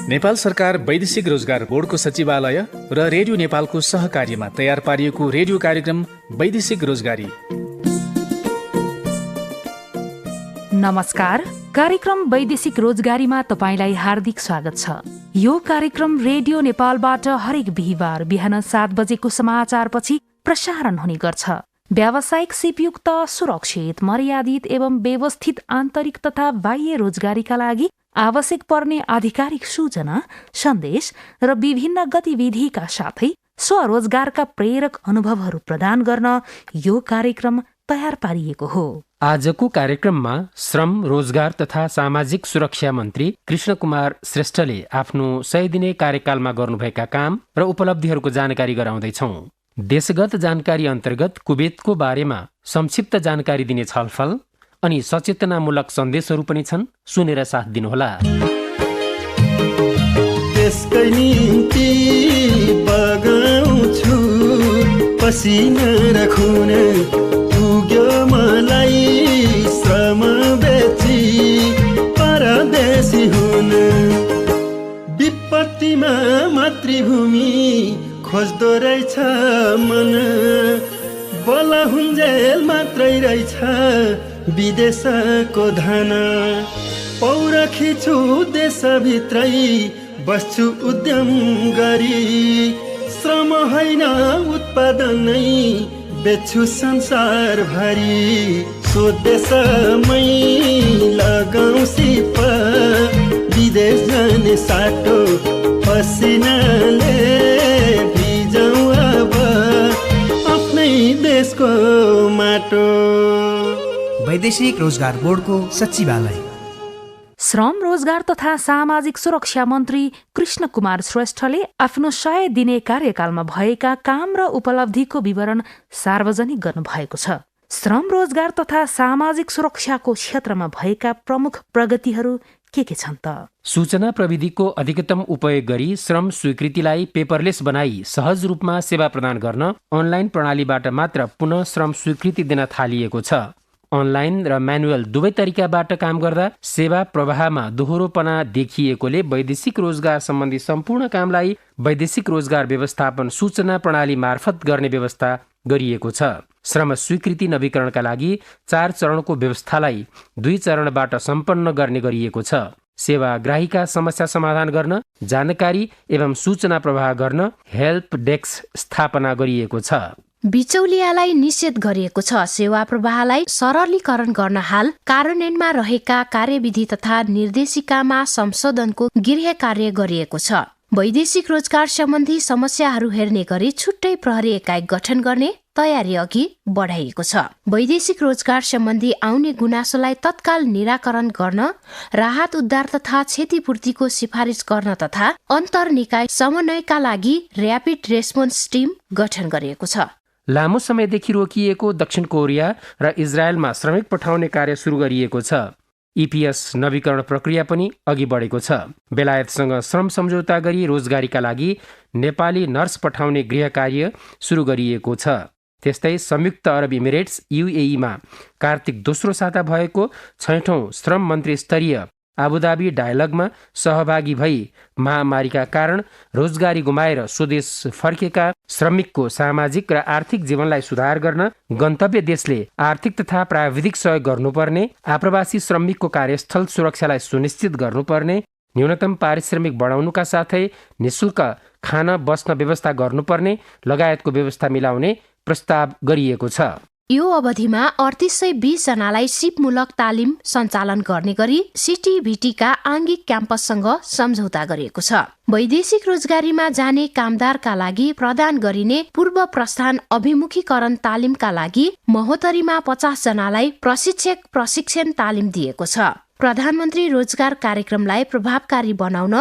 नेपाल सरकार वैदेशिक रोजगार बोर्डको सचिवालय र रेडियो नेपालको सहकार्यमा तयार पारिएको रेडियो कार्यक्रम वैदेशिक रोजगारी। नमस्कार, कार्यक्रम वैदेशिक रोजगारीमा तपाईलाई हार्दिक स्वागत छ। यो कार्यक्रम रेडियो नेपालबाट हरेक बिहीबार बिहान 7 बजेको समाचारपछि प्रसारण हुने गर्छ। व्यावसायिक सिपयुक्त, सुरक्षित, मर्यादित एवं व्यवस्थित आन्तरिक तथा बाह्य रोजगारीका लागि आवश्यक पर्ने आधिकारिक सूचना, सन्देश र विभिन्न गतिविधिका साथै स्वरोजगारका प्रेरक अनुभवहरू प्रदान गर्न यो कार्यक्रम तयार पारिएको हो। आजको कार्यक्रममा श्रम, रोजगार तथा सामाजिक सुरक्षा मन्त्री कृष्ण कुमार श्रेष्ठले आफ्नो 100 दिने कार्यकालमा गर्नुभएका काम र उपलब्धिहरूको जानकारी गराउँदैछौँ। देशगत जानकारी अन्तर्गत कुवेतको बारेमा संक्षिप्त जानकारी दिने छलफल अनि सचेतनामूलक सन्देशहरू पनि छन्। सुनेर साथ दिनुहोला। त्यसकै निम्ति बगाउँछु पसिना र खुन, पुग्यो मलाई श्रम बेची परदेशी हुन। विपत्तिमा मातृभूमि खोज्दो रहेछ मन, बला हुन्जेल मात्रै रहेछ विदेशको धन। पौरखी छु देशभित्रै बस्छु उद्यम गरी, श्रम होइन उत्पादनै बेच्छु संसारभरि। स्वदेशमै लगाउँ सिप, विदेश जाने साटो पसिनाले भिजाउँ अब आफ्नै देशको माटो। वैदेशिक रोजगार बोर्डको सचिवालय। श्रम, रोजगार तथा सामाजिक सुरक्षा मन्त्री कृष्ण कुमार श्रेष्ठले आफ्नो 100 दिने कार्यकालमा भएका काम र उपलब्धिको विवरण सार्वजनिक गर्नुभएको छ। श्रम, रोजगार तथा सामाजिक सुरक्षाको क्षेत्रमा भएका प्रमुख प्रगतिहरू के छन् त? सूचना प्रविधिको अधिकतम उपयोग गरी श्रम स्वीकृतिलाई पेपरलेस बनाई सहज रूपमा सेवा प्रदान गर्न अनलाइन प्रणालीबाट मात्र पुनः श्रम स्वीकृति दिन थालिएको छ। अनलाइन र म्यानुअल दुवै तरिकाबाट काम गर्दा सेवा प्रवाहमा दोहोरोपना देखिएकोले वैदेशिक रोजगार सम्बन्धी सम्पूर्ण कामलाई वैदेशिक रोजगार व्यवस्थापन सूचना प्रणाली मार्फत गर्ने व्यवस्था गरिएको छ। श्रम स्वीकृति नवीकरणका लागि 4 चरणको व्यवस्थालाई 2 चरणबाट सम्पन्न गर्ने गरिएको छ। सेवाग्राहीका समस्या समाधान गर्न, जानकारी एवं सूचना प्रवाह गर्न हेल्प डेस्क स्थापना गरिएको छ। बिचौलियालाई निषेध गरिएको छ। सेवा प्रवाहलाई सरलीकरण गर्न हाल कार्यान्वयनमा रहेका कार्यविधि तथा निर्देशिकामा संशोधनको गृह कार्य गरिएको छ। वैदेशिक रोजगार सम्बन्धी समस्याहरू हेर्ने गरी छुट्टै प्रहरी एकाइ गठन गर्ने तयारी अघि बढाइएको छ। वैदेशिक रोजगार सम्बन्धी आउने गुनासोलाई तत्काल निराकरण गर्न, राहत उद्धार तथा क्षतिपूर्तिको सिफारिस गर्न तथा अन्तर्निकाय समन्वयका लागि र्यापिड रेस्पोन्स टिम गठन गरिएको छ। लामो समयदेखि रोकिएको दक्षिण कोरिया र इजरायलमा श्रमिक पठाउने कार्य सुरु गरिएको छ। EPS नवीकरण प्रक्रिया पनि अघि बढेको छ। बेलायतसँग श्रम सम्झौता गरी रोजगारीका लागि नेपाली नर्स पठाउने गृह कार्य सुरु गरिएको छ। त्यस्तै संयुक्त अरब इमिरेट्स UAE मा कार्तिक दोस्रो साता भएको 6औं श्रम मन्त्री स्तरीय आबुधाबी डायलगमा सहभागी भई महामारीका कारण रोजगारी गुमाएर स्वदेश फर्केका श्रमिकको सामाजिक र आर्थिक जीवनलाई सुधार गर्न गन्तव्य देशले आर्थिक तथा प्राविधिक सहयोग गर्नुपर्ने, आप्रवासी श्रमिकको कार्यस्थल सुरक्षालाई सुनिश्चित गर्नुपर्ने, न्यूनतम पारिश्रमिक बढाउनुका साथै निशुल्क खान बस्न व्यवस्था गर्नुपर्ने लगायतको व्यवस्था मिलाउने प्रस्ताव गरिएको छ। यो अवधिमा 3820 जनालाई सिपमूलक तालिम सञ्चालन गर्ने गरी CTBTका आङ्गिक क्याम्पससँग सम्झौता गरिएको छ। वैदेशिक रोजगारीमा जाने कामदारका लागि प्रदान गरिने पूर्व प्रस्थान अभिमुखीकरण तालिमका लागि महोत्तरीमा 50 जनालाई प्रशिक्षक प्रशिक्षण तालिम दिएको छ। प्रधानमन्त्री रोजगार कार्यक्रमलाई प्रभावकारी बनाउन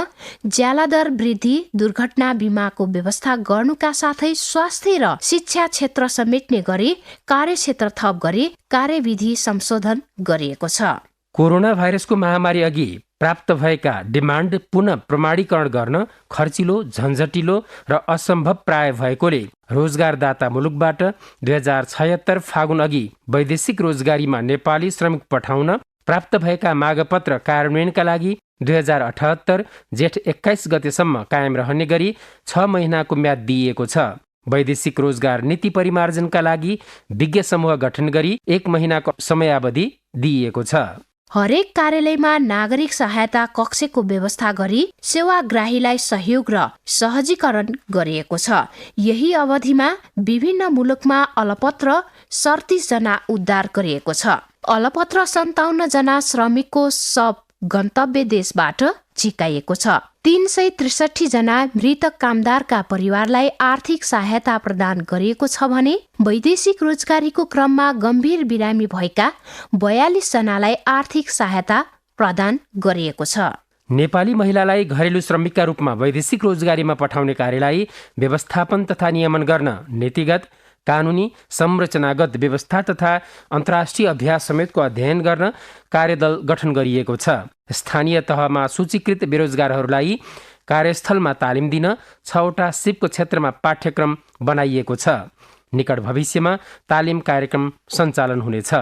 ज्यालादर वृद्धि, दुर्घटना बिमाको व्यवस्था गर्नुका साथै स्वास्थ्य र शिक्षा क्षेत्र समेट्ने गरी कार्यक्षेत्र थप गरी कार्यविधि संशोधन गरिएको छ। कोरोना भाइरसको महामारी अघि प्राप्त भएका डिमान्ड पुनः प्रमाणीकरण गर्न खर्चिलो, झन्झटिलो र असम्भव प्राय भएकोले रोजगारदाता मुलुकबाट 2076 फागुन अघि वैदेशिक रोजगारीमा नेपाली श्रमिक पठाउन प्राप्त भएका मागपत्र कार्यान्वयनका लागि 2078 जेठ 21 गतेसम्म कायम रहने गरी 6 महिनाको म्याद दिइएको छ। वैदेशिक रोजगार नीति परिमार्जनका लागि विज्ञ समूह गठन गरी 1 महिनाको समयावधि दिइएको छ। हरेक कार्यालयमा नागरिक सहायता कक्षको व्यवस्था गरी सेवाग्राहीलाई सहयोग र सहजीकरण गरिएको छ। यही अवधिमा विभिन्न मुलुकमा अलपत्र 37 जना उद्धार गरिएको छ। अलपत्र 57 जना श्रमिकको शव गन्तव्य देशबाट झिकाइएको छ। 363 जना मृतक कामदारका परिवारलाई आर्थिक सहायता प्रदान गरिएको छ भने वैदेशिक रोजगारीको क्रममा गम्भीर बिरामी भएका 42 जनालाई आर्थिक सहायता प्रदान गरिएको छ। नेपाली महिलालाई घरेलु श्रमिकका रूपमा वैदेशिक रोजगारीमा पठाउने कार्यलाई व्यवस्थापन तथा नियमन गर्न नीतिगत, कानुनी, संरचनागत व्यवस्था तथा अन्तर्राष्ट्रिय अभ्यास समेतको अध्ययन गर्न कार्यदल गठन गरिएको छ। स्थानीय तहमा सूचीकृत बेरोजगारहरूलाई कार्यस्थलमा तालिम दिन 6वटा सिपको क्षेत्रमा पाठ्यक्रम बनाइएको छ। निकट भविष्यमा तालिम कार्यक्रम सञ्चालन हुनेछ।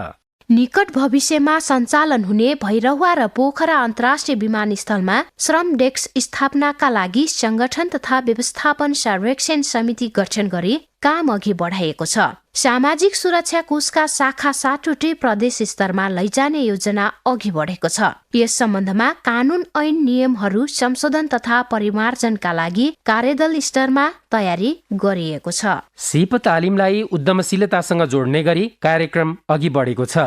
निकट भविष्यमा सञ्चालन हुने भैरहुवा र पोखरा अन्तर्राष्ट्रिय विमानस्थलमा श्रम डेस्क स्थापनाका लागि संगठन तथा व्यवस्थापन सर्वेक्षण समिति गठन गरी काम अघि बढाइएको छ। सामाजिक सुरक्षा कोषका शाखा 7वटै प्रदेश स्तरमा लैजाने योजना अघि बढेको छ। यस सम्बन्धमा कानून ऐन नियमहरू संशोधन तथा परिमार्जनका लागि कार्यदल स्तरमा तयारी गरिएको छ। सिप तालिमलाई उद्यमशीलतासँग जोड्ने गरी कार्यक्रम अघि बढेको छ।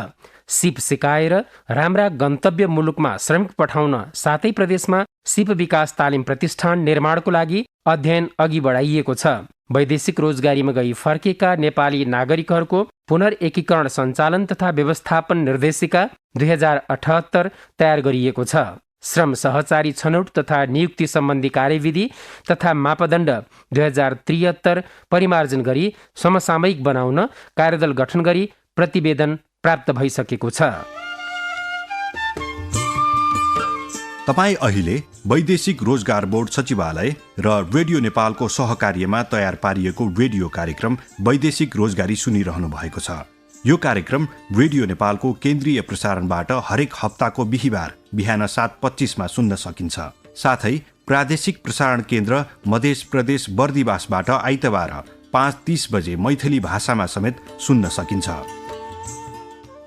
सिप सिकाएर राम्रा गन्तव्य मुलुकमा श्रमिक पठाउन 7 प्रदेशमा सिप विकास तालिम प्रतिष्ठान निर्माणको लागि अध्ययन अघि बढाइएको छ। वैदेशिक रोजगारीमा गई फर्केका नेपाली नागरिकहरूको पुनर्एकीकरण सञ्चालन तथा व्यवस्थापन निर्देशिका 2078 तयार गरिएको छ। श्रम सहचारी छनौट तथा नियुक्ति सम्बन्धी कार्यविधि तथा मापदण्ड 2073 परिमार्जन गरी समसामयिक बनाउन कार्यदल गठन गरी प्रतिवेदन प्राप्त भइसकेको छ। तपाईँ अहिले वैदेशिक रोजगार बोर्ड सचिवालय र रेडियो नेपालको सहकार्यमा तयार पारिएको रेडियो कार्यक्रम वैदेशिक रोजगारी सुनिरहनु भएको छ। यो कार्यक्रम रेडियो नेपालको केन्द्रीय प्रसारणबाट हरेक हप्ताको बिहिबार बिहान 7:25 मा सुन्न सकिन्छ। साथै प्रादेशिक प्रसारण केन्द्र मध्य प्रदेश बर्दिवासबाट आइतबार 5:30 बजे मैथिली भाषामा समेत सुन्न सकिन्छ।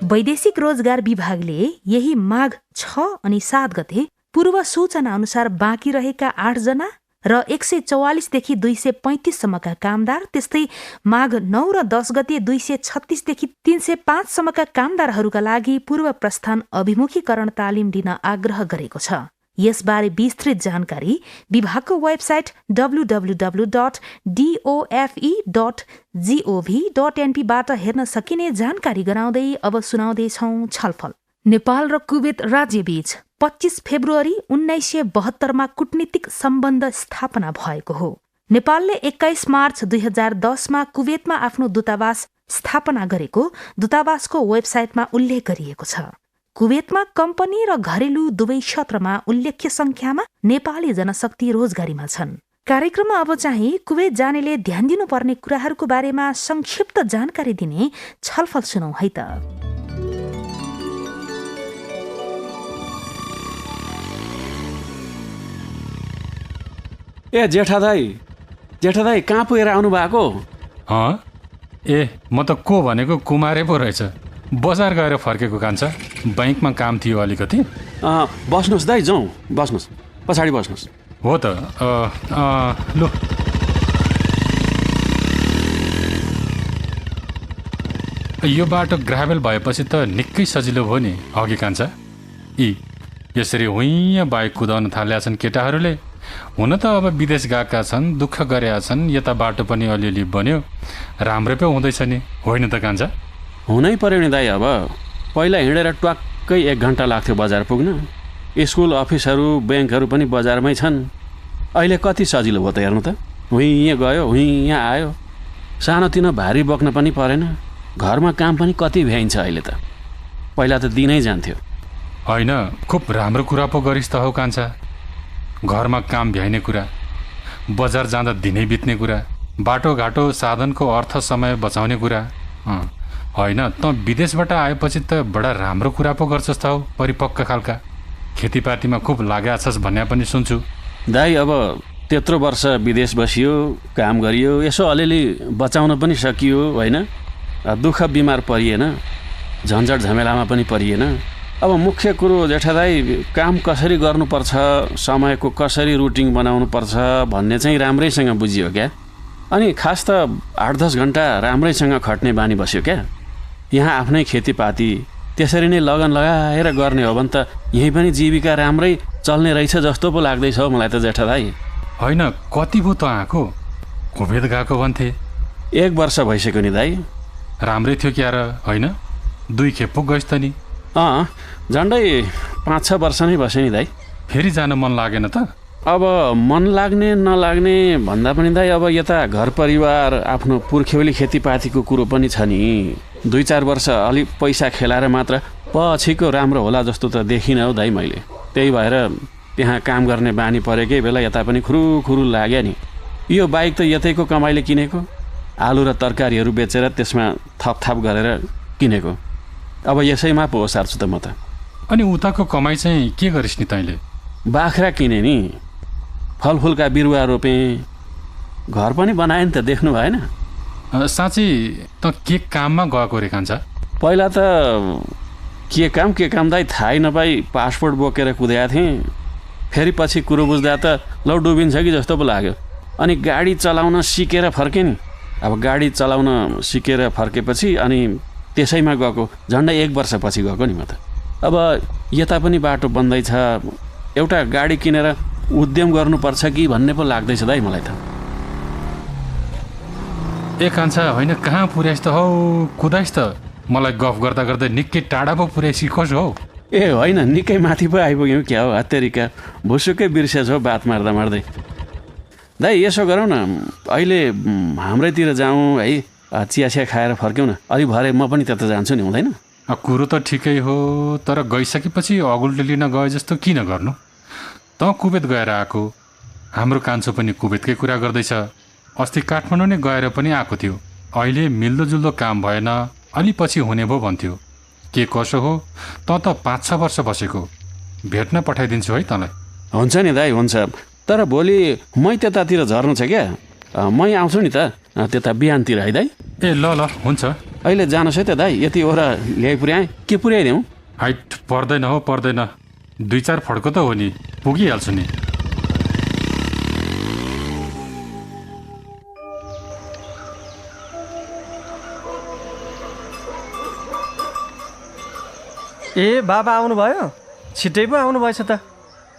वैदेशिक रोजगार विभागले यही माघ 6 अनि 7 गते पूर्व सूचना अनुसार बाँकी रहेका 8 जना र 144 देखि 235 सम्मका कामदार, त्यस्तै माघ 9 र 10 गते 236 देखि 305 सम्मका कामदारहरूका लागि पूर्व प्रस्थान अभिमुखीकरण तालिम दिन आग्रह गरेको छ। यसबारे विस्तृत जानकारी विभागको वेबसाइट www.dofe.gov.np बाट हेर्न सकिने जानकारी गराउँदै अब सुनाउँदैछौं छलफल। नेपाल र कुवेत राज्यबीच 25 फेब्रुअरी 1972 मा कूटनीतिक सम्बन्ध स्थापना भएको हो। नेपालले 21 मार्च 2010 मा कुवेतमा आफ्नो दूतावास स्थापना गरेको दूतावासको वेबसाइटमा उल्लेख गरिएको छ। कुवेतमा कम्पनी र घरेलु दुवै क्षेत्रमा उल्लेख्य संख्यामा नेपाली जनशक्ति रोजगारीमा छन्। कार्यक्रममा अब चाहिँ कुवेत जानेले ध्यान दिनुपर्ने कुराहरूको बारेमा संक्षिप्त जानकारी दिने छलफल सुनौ है त। ए जेठा दाई कहाँ पुगेर आउनु भएको? म त को भनेको कुमारे पो रहेछ। बजार गएर फर्केको कान्छ, बैंकमा काम थियो अलिकति। बस्नुहोस् दाई, जाउँ, बस्नुहोस्, पछाडि बस्नुहोस्। हो त लु। यो बाटो ग्राभेल भएपछि त निकै सजिलो भयो नि अघि कान्छ। यसरी हुइँ बाइक कुदाउन थालेका छन् केटाहरूले। हुन त अब विदेश गएका छन्, दुःख गरेका छन्, यता बाटो पनि अलिअलि बन्यो, राम्रो पो हुँदैछ नि, होइन त कान्छ? हुनै पर्यो नि दाइ। अब पहिला हिँडेर ट्वाक्कै 1 घन्टा लाग्थ्यो बजार पुग्न। स्कुल, अफिसहरू, ब्याङ्कहरू पनि बजारमै छन्। अहिले कति सजिलो भयो त हेर्नु त। हुइँ गयो, हुइँ आयो, सानोतिनो भारी बोक्न पनि परेन। घरमा काम पनि कति भ्याइन्छ अहिले त, पहिला त दिनै जान्थ्यो। होइन, खुब राम्रो कुरा पो गरिस् त हौ कान्छा। घरमा काम भ्याइने कुरा, बजार जाँदा दिनै बित्ने कुरा, बाटोघाटो साधनको अर्थ समय बचाउने कुरा। होइन, त विदेशबाट आएपछि त बडा राम्रो कुरा पो गर्छस् त हौ, परिपक्क खालका। खेतीपातीमा खुब लागेका छस् भन्ने पनि सुन्छु। दाइ अब त्यत्रो वर्ष विदेश बसियो, काम गरियो, यसो अलिअलि बचाउन पनि सकियो होइन। दुःख बिमार परिएन, झन्झट झमेलामा पनि परिएन। अब मुख्य कुरो जेठा दाइ काम कसरी गर्नुपर्छ, समयको कसरी रुटिन बनाउनुपर्छ भन्ने चाहिँ राम्रैसँग बुझियो क्या। अनि खास त 8-10 घन्टा राम्रैसँग खट्ने बानी बस्यो क्या। यहाँ आफ्नै खेतीपाती त्यसरी नै लगन लगाएर गर्ने हो भने त यहीँ पनि जीविका राम्रै चल्ने रहेछ जस्तो पो लाग्दैछ मलाई त जेठा दाइ। होइन, कति भयो त आएको? कुवेत गएको भन्थे। 1 वर्ष भइसक्यो नि दाइ। राम्रै थियो क्या र होइन? 2 खेप पो गइस् त नि। झन्डै 5-6 वर्ष नै बस्यो नि दाइ। फेरि जान मन लागेन त? अब मन लाग्ने नलाग्ने भन्दा पनि दाइ अब यता घर परिवार आफ्नो पुर्ख्यौली खेतीपातीको कुरो पनि छ नि। 2-4 वर्ष अलिक पैसा खेलाएर मात्र पछिको राम्रो होला जस्तो त देखिनँ हौ दाइ मैले। त्यही भएर त्यहाँ काम गर्ने बानी परेकै बेला यता पनि खुरुखुरु लाग्यो नि। यो बाइक त यतैको कमाइले किनेको, आलु र तरकारीहरू बेचेर त्यसमा थपथाप गरेर किनेको। अब यसैमा पो सार्छु त म त। अनि उताको कमाइ चाहिँ के गरिस् नि तैँले? बाख्रा किने नि, फलफुलका बिरुवा रोपेँ, घर पनि बनाएँ नि त, देख्नु भएन? साँच्ची त के काममा गएको रे कान्छा? पहिला त के काम दाइ थाहै नपाई पासपोर्ट बोकेर कुदेका थिएँ। फेरि पछि कुरो बुझ्दा त लौ डुबिन्छ कि जस्तो पो लाग्यो। अनि गाडी चलाउन सिकेर फर्केँ नि। अब गाडी चलाउन सिकेर फर्केपछि अनि त्यसैमा गएको, झन्डै 1 वर्षपछि गएको नि म त। अब यता पनि बाटो बन्दैछ, एउटा गाडी किनेर उद्यम गर्नुपर्छ कि भन्ने पो लाग्दैछ दाइ मलाई त। ए कान्छा, होइन कहाँ पुर्याइस् त हौ? कुदाइस् त? मलाई गफ गर्दा गर्दै निकै टाढा पो पुर्याइस् कसो हौ? ए होइन, निकै माथि पो आइपुग्यौँ क्या हो। हत्तेरिका भुसुकै बिर्सेछ हौ बात मार्दा मार्दै। दाइ यसो गरौँ न, अहिले हाम्रैतिर जाउँ है, चिया खाएर फर्क्यौँ न। अलि भरे म पनि त्यता जान्छु नि, हुँदैन? कुरो त ठिकै हो, तर गइसकेपछि अगुल्टो लिन गए जस्तो किन गर्नु? त कुवेत गएर आएको, हाम्रो कान्छो पनि कुवेतकै कुरा गर्दैछ। अस्ति काठमाडौँ नै गएर पनि आएको थियो। अहिले मिल्दोजुल्दो काम भएन, अलि पछि हुने भो भन्थ्यो। के कसो हो? त 5-6 वर्ष बसेको, भेट्न पठाइदिन्छु है तँलाई। हुन्छ नि दाइ, हुन्छ। तर भोलि मै त्यतातिर झर्नु छ क्या, मै आउँछु नि त त्यता बिहानतिर है दाइ। ए ल हुन्छ। अहिले जानुहोस् है त दाइ, यति ओरा ल्याइ पुर्याएँ कि पुर्याइदिउँ? हाइट पर्दैन हो, पर्दैन। 2-4 फड्को त हो नि, पुगिहाल्छु नि। ए बाबा आउनुभयो? छिट्टै पो आउनुभएछ त।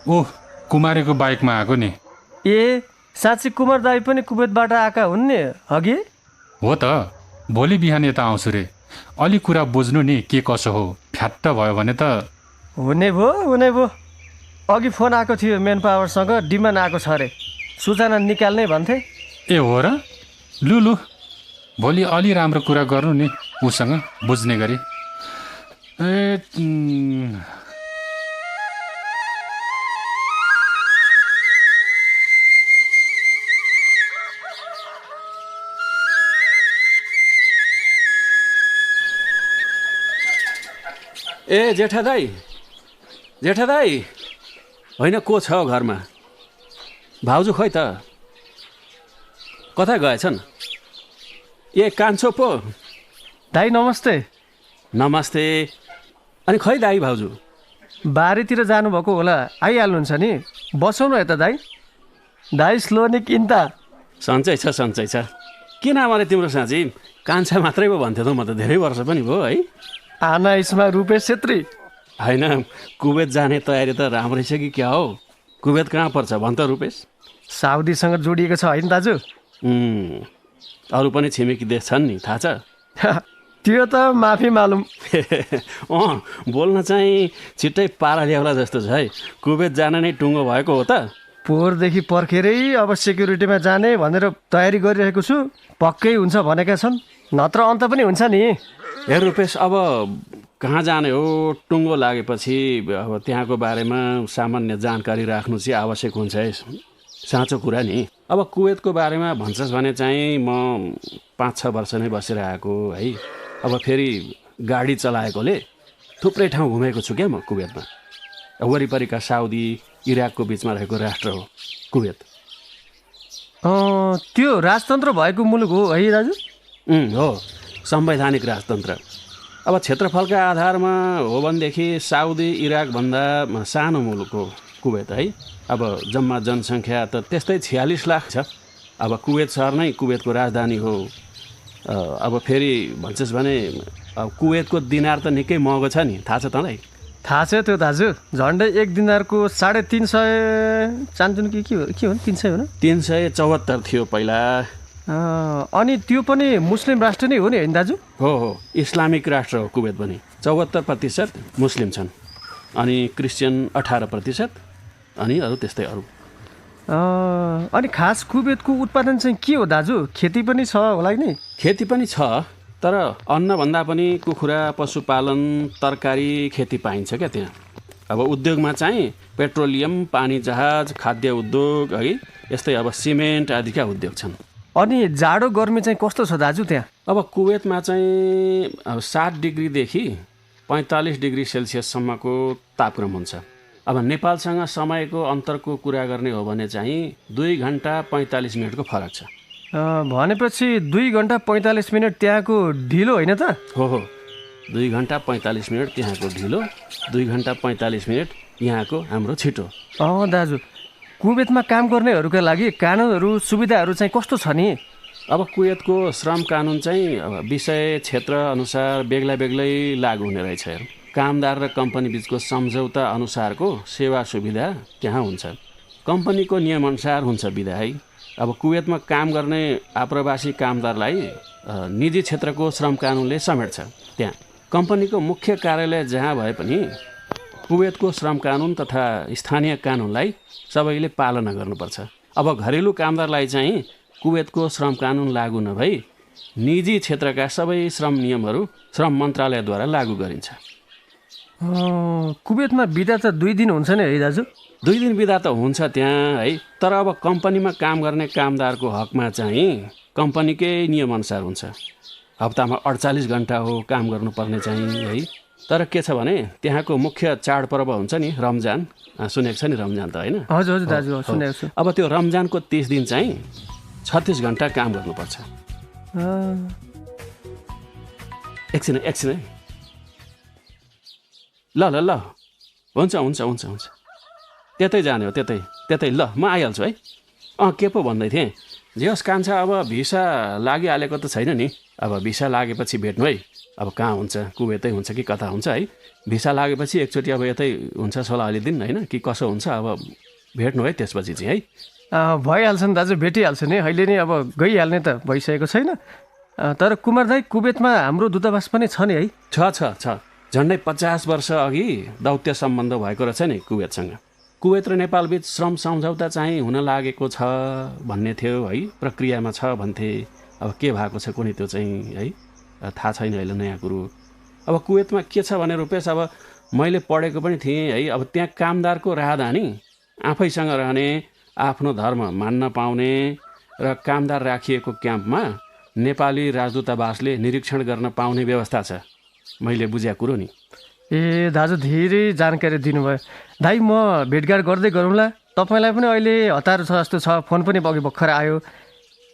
ओह, कुमारीको बाइकमा आएको नि। ए साँच्ची कुमार दाई पनि कुवेतबाट आएका हुन् नि अघि? हो त, भोलि बिहान यता आउँछु रे। अलि कुरा बुझ्नु नि के कसो हो, फ्याट्ट भयो भने त। हुने भो। अघि फोन आएको थियो मेन पावरसँग, डिमान्ड आएको छ अरे, सूचना निकाल्ने भन्थे। ए हो र? लु भोलि अलि राम्रो कुरा गर्नु नि उसँग, बुझ्ने गरी। ए जेठा दाइ होइन, को छ घरमा? भाउजू खोइ त, कता गएछन्? ए कान्छो पो? दाई नमस्ते। नमस्ते। अनि खै दाइ भाउजू? बारीतिर जानुभएको होला, आइहाल्नुहुन्छ नि। बसौँ न यता दाई। दाई स्लो नि किन्ता। सन्चै छ। किन आमाले तिम्रो साँच्ची कान्छा मात्रै पो भन्थ्यो त, म त धेरै वर्ष पनि भयो है। आना इसमा रुपेश छेत्री। होइन, कुवेत जाने तयारी त राम्रै छ कि क्या हो? कुवेत कहाँ पर्छ भन् त रुपेश? साउदीसँग जोडिएको छ होइन दाजु? अरू पनि छिमेकी देश छन् नि, थाहा छ? त्यो त माफी मालुम। बोल्न चाहिँ छिट्टै पारा ल्याउला जस्तो छ है। कुवेत जान नै टुङ्गो भएको हो त? पोहोरदेखि पर्खेरै अब सेक्युरिटीमा जाने भनेर तयारी गरिरहेको छु। पक्कै हुन्छ भनेका छन्, नत्र अन्त पनि हुन्छ नि। हे रुपेश, अब कहाँ जाने हो? टुङ्गो लागेपछि अब त्यहाँको बारेमा सामान्य जानकारी राख्नु चाहिँ आवश्यक हुन्छ है। साँचो कुरा नि। अब कुवेतको बारेमा भन्छस् भने चाहिँ म 5-6 वर्ष नै बसेर आएको है। अब फेरि गाडी चलाएकोले थुप्रै ठाउँ घुमेको छु क्या म कुवेतमा। वरिपरिका साउदी इराकको बिचमा रहेको राष्ट्र हो कुवेत। त्यो राजतन्त्र भएको मुलुक हो है दाजु? हो, संवैधानिक राजतन्त्र। अब क्षेत्रफलका आधारमा हो भनेदेखि साउदी इराकभन्दा सानो मुलुक हो कुवेत है। अब जम्मा जनसङ्ख्या त त्यस्तै 46 लाख छ। अब कुवेत सहर नै कुवेतको राजधानी हो। अब फेरि भन्छस् भने कुवेतको दिनार त निकै महँगो छ नि, थाहा छ तँलाई? थाहा छ त्यो दाजु, झन्डै 1 दिनारको 350 चान्चुन के हो 300 हो न? 374 थियो पहिला। अनि त्यो पनि मुस्लिम राष्ट्र नै हो नि होइन दाजु? हो, इस्लामिक राष्ट्र हो कुवेत पनि। 74% मुस्लिम छन्, अनि क्रिस्चियन 18%, अनि अरू त्यस्तै अरू। अनि खास कुवेतको उत्पादन चाहिँ के हो दाजु? खेती पनि छ होला नि? खेती पनि छ, तर अन्नभन्दा पनि कुखुरा, पशुपालन, तरकारी खेती पाइन्छ क्या त्यहाँ। अब उद्योगमा चाहिँ पेट्रोलियम, पानी जहाज, खाद्य उद्योग है, यस्तै अब सिमेन्ट आदिका उद्योग छन्। अनि जाडो गर्मी चाहिँ कस्तो छ दाजु त्यहाँ? अब कुवेतमा चाहिँ 7 डिग्रीदेखि 45 डिग्री सेल्सियससम्मको तापक्रम हुन्छ। अब नेपालसँग समयको अन्तरको कुरा गर्ने हो भने चाहिँ 2 घन्टा 45 मिनटको फरक छ। भनेपछि 2 घन्टा 45 मिनट त्यहाँको ढिलो होइन त? हो, 2 घन्टा 45 मिनट त्यहाँको ढिलो, 2 घन्टा 45 मिनट यहाँको हाम्रो छिटो। दाजु, कुवेतमा काम गर्नेहरूका लागि कानुनहरू, सुविधाहरू चाहिँ कस्तो छ नि? अब कुवेतको श्रम कानुन चाहिँ विषय क्षेत्र अनुसार बेग्ला बेग्लै लागू हुने रहेछ। कामदार र कम्पनी बिचको सम्झौता अनुसारको सेवा सुविधा त्यहाँ हुन्छ। कम्पनीको नियमअनुसार हुन्छ बिदा है। अब कुवेतमा काम गर्ने आप्रवासी कामदारलाई निजी क्षेत्रको श्रम कानुनले समेट्छ। त्यहाँ कम्पनीको मुख्य कार्यालय जहाँ भए पनि कुवेतको श्रम कानुन तथा स्थानीय कानुनलाई सबैले पालना गर्नुपर्छ। अब घरेलु कामदारलाई चाहिँ कुवेतको श्रम कानुन लागू नभई निजी क्षेत्रका सबै श्रम नियमहरू श्रम मन्त्रालयद्वारा लागू गरिन्छ। कुवेतमा बिदा त 2 दिन हुन्छ नि है दाजु? 2 दिन बिदा त हुन्छ त्यहाँ है, तर अब कम्पनीमा काम गर्ने कामदारको हकमा चाहिँ कम्पनीकै नियमअनुसार हुन्छ। हप्तामा 48 घन्टा हो काम गर्नुपर्ने चाहिँ है। तर के छ भने त्यहाँको मुख्य चाडपर्व हुन्छ नि रमजान, सुनेको छ नि रमजान त होइन? हजुर दाजु सुनेको छु। अब त्यो रमजानको 30 दिन चाहिँ 36 घन्टा काम गर्नुपर्छ। एकछिन है। ल हुन्छ त्यतै जाने हो, त्यतै ल म आइहाल्छु है। के पो भन्दै थिएँ, जे होस् कान्छा, अब भिसा लागिहालेको त छैन नि? अब भिसा लागेपछि भेट्नु है। अब कहाँ हुन्छ, कुवेतै हुन्छ कि कता हुन्छ है? भिसा लागेपछि एकचोटि अब यतै हुन्छ 16 अलि दिन होइन कि कसो हुन्छ, अब भेट्नु है त्यसपछि चाहिँ है। भइहाल्छ नि दाजु, भेटिहाल्छ नि। अहिले नै अब गइहाल्ने त भइसकेको छैन। तर कुमार दाई, कुवेतमा हाम्रो दूतावास पनि छ नि है? छ। झन्डै 50 वर्ष अघि दौत्य सम्बन्ध भएको रहेछ नि कुवेतसँग। कुवेत र नेपाल बीच श्रम सम्झौता चाहिँ हुन लागेको छ भन्ने थियो है, प्रक्रियामा छ भन्थे। अब के भएको छ कुनै त्यो चाहिँ है थाहा छैन अहिले नयाँ कुरो। अब कुवेतमा के छ भने रुपेश, अब मैले पढेको पनि थिएँ है। अब त्यहाँ कामदारको राहदानी आफैसँग रहने, आफ्नो धर्म मान्न पाउने र कामदार राखिएको क्याम्पमा नेपाली राजदूतावासले निरीक्षण गर्न पाउने व्यवस्था छ, मैले बुझेको कुरो नि। दाजु धेरै जानकारी दिनुभयो दाइ। म भेटघाट गर्दै गरौँला। तपाईँलाई पनि अहिले हतार छ जस्तो छ, फोन पनि अघि भर्खर आयो।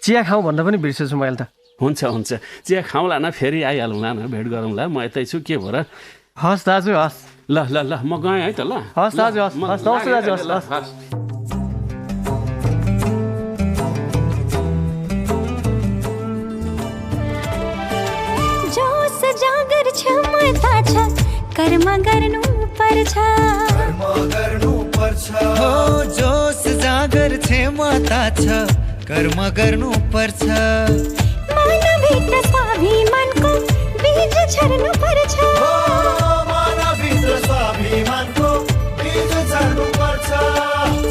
चिया खाउँ भन्दा पनि बिर्सेछु मैले त। हुन्छ चिया खाउँला न, फेरि आइहालौँला न, भेट गरौँला। म यतै छु, के भयो र? हस् दाजु हस्। ल म गएँ है त। ल हस् दाजु हस्। नमस्ते दाजु हस्। कर्म गर्नु पर्छ हो, जोस जागर क्षमता छ, कर्म गर्नु पर्छ। मानवभित्र स्वाभिमानको बीज छर्नु पर्छ हो, मानवभित्र स्वाभिमानको बीज छर्नु पर्छ।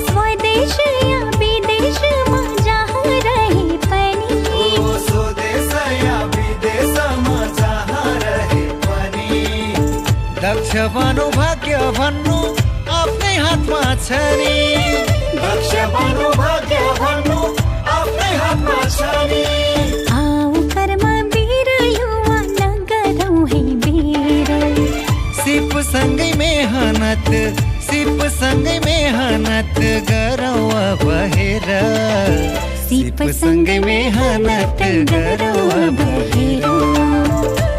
स्वदेश या विदेशमा जहाँ रहे पनि, स्वदेश या विदेशमा जहाँ रहे पनि, दक्ष बनु भाग्य भन्नु आफ्नै हातमा छ नि। दक्ष बनु भाग्य भन्नु आफ्नै हातमा छ नि। आऊ कर्म वीर युवा नगरौँ है वीर, सिप सँगै मेहनत, सिप सँगै मेहनत गरौँ अब हेरौ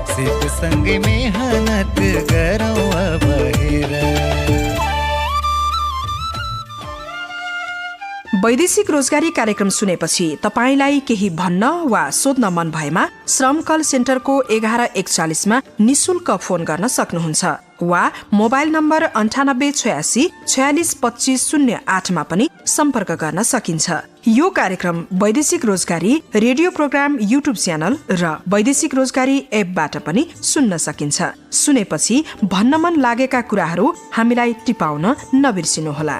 सिप सँगै मेहनत गरौँ अब हेर। वैदेशिक रोजगारी कार्यक्रम सुनेपछि तपाईलाई केही भन्न वा सोध्न मन भएमा श्रम कल सेन्टरको 1141 निशुल्क फोन गर्न सक्नुहुन्छ वा मोबाइल नम्बर 9886 462508 पनि सम्पर्क गर्न सकिन्छ। यो कार्यक्रम वैदेशिक रोजगारी रेडियो प्रोग्राम युट्युब च्यानल र वैदेशिक रोजगारी एपबाट पनि सुन्न सकिन्छ। सुनेपछि भन्न मन लागेका कुराहरू हामीलाई टिपाउन नबिर्सिनुहोला।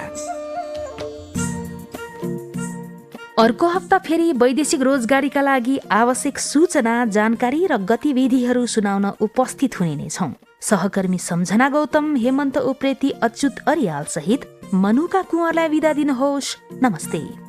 अर्को हप्ता फेरि वैदेशिक रोजगारीका लागि आवश्यक सूचना, जानकारी र गतिविधिहरू सुनाउन उपस्थित हुने नै छौं। सहकर्मी सम्झना गौतम, हेमन्त उप्रेती, अच्युत अरियाल सहित मनुका कुँवरलाई बिदा दिनुहोस्। नमस्ते।